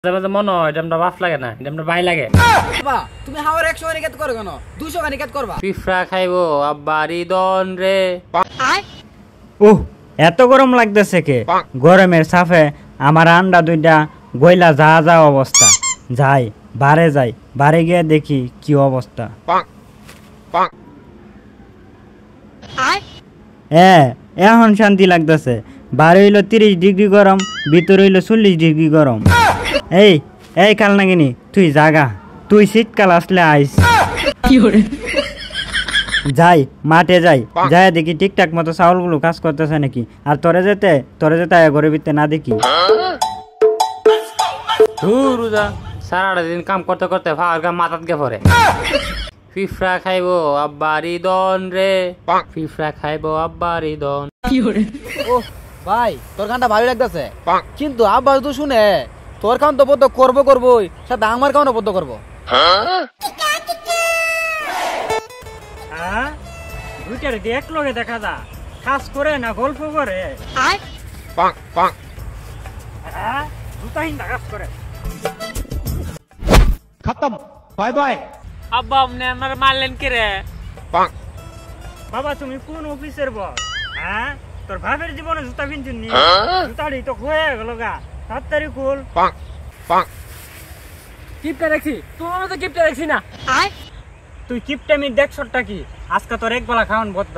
মনে হয় এটা আমরা বাপ লাগে না, এটা আমরা ভাই লাগে। তুমি হাওয়ার 100 নিকেত করো কেন? 200 নিকেত করবা। পিফরা খাইবো আব্বারি দন রে। ওহ, এত গরম লাগতেছে কে? গরমের সাফে আমার আন্ডা দুইটা গইলা যা যা অবস্থা। যাই বারে গিয়ে দেখি কি অবস্থা। এখন শান্তি লাগতেছে। বারে হইলো 30 ডিগ্রি গরম, ভিতরে হইলো 40 ডিগ্রি গরম। এই কাল নাগিনি তুই জাগা, তুই শীতকাল আসলে আইস। যাই মাঠে যাই দেখি ঠিকঠাক মতো চাউলগুলো কাজ করতেছে নাকি। আর তোরে যেতে ঘরের ভিতরে না দেখি। সারাটা দিন কাম করতে করতে ফাঁকা মাথাত গে পড়ে। ফিফরা খাইবো আব্বারি দন রে, ফিফরা খাইবো আব্বারি দন। ও ভাই, তোর গানটা ভালো লাগতেছে, কিন্তু আব্বা তো শুনে তোর কান তো বদ্ধ করবোই, সাথে আমার কাউন্ট বদ্ধ করবো। দুইটার এক লগে দেখা যা, কাজ করে না গল্প করে। কাজ করে খতম, বাই বাই। আব্বা আপনি আমার মারলেন কে রে? বাবা তুমি কোন অফিসের বস? তোর ভাবের জীবনে জুতা কিনছিস নি? জুতাড়ি তো হয়ে গেল গা, তাড়াতাড়ি খুল। কিপটা দেখছি, তোমার তো কিপটা দেখছি না। তুই কিপটা মি দেখছটা কি? আজকে তোর এক বেলা খাওয়ান বদ্ধ।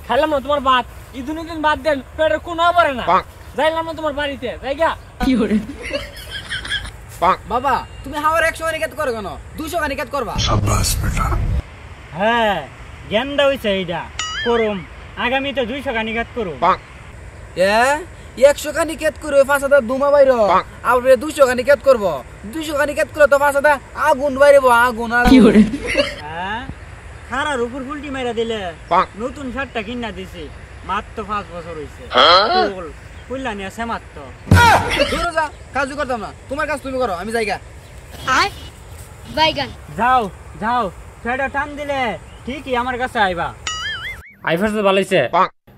খাইলাম না তোমার ভাত, এই দুদিন বাদ দেন, পেটের কোনো পড়ে না। যাইলাম না তোমার বাড়িতে, জায়গা কি করে? বাবা তুমি হাওয়ার 100 নিকেত করো কেন? 200 নিকেত করবা। শাবাশ বেটা। জ্ঞানটা হইছে এইটা করুম, আগামীতে 200 নিকেত করুম। 100 নিকেত করে 5000 দুমা বাইর, আর 200 নিকেত করবো। 200 নিকেত করে তো 5000 আগুন বাইরব, আগুন। খারার উপর ফুলটি মাইরা দিলে নতুন শার্টটা কিনা দিছি, মাত্র 5 বছর হইছে। কইলা নিয়ে সে মাত্র দূরে যা, কাজ করতাম না। তোমার কাজ তুমি করো, আমি যাইগা। যাও সেটা টান দিলে ঠিকই আমার কাছে আইবা। আইফার তো ভালো হইছে।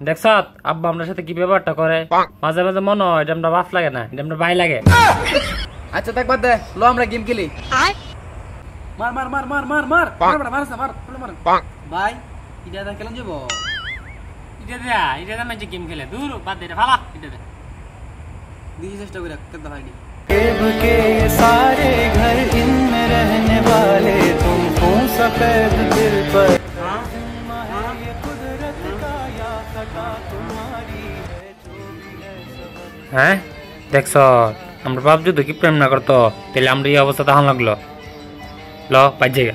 দেখছাত আব্বা আমার সাথে কি ব্যাপারটা করে, মাঝে মাঝে মনে হয় এটা আমরা বাপ লাগে না, এটা আমরা ভাই লাগে। আচ্ছা দেখ বাদ দে, লো আমরা গেম খেলি। মার মার মার মার মার মার ভাই, এটা খেলেন যাবো। এটা মাঝে গেম খেলে দূর বাদ দে, ভালা এটা দে দিদি চেষ্টা করে কেন ভাইনি। के सारे घर इनमें रहने वाले तुमको सफेद दिल पर ये कुदरत का या खता तुम्हारी है जो भी है सब। হ্যাঁ দেখছ, আমরা বাপ যদি কি প্রেম না করতো তাহলে আমরা এই অবস্থা তখন লাগলো। ল বাজে গা।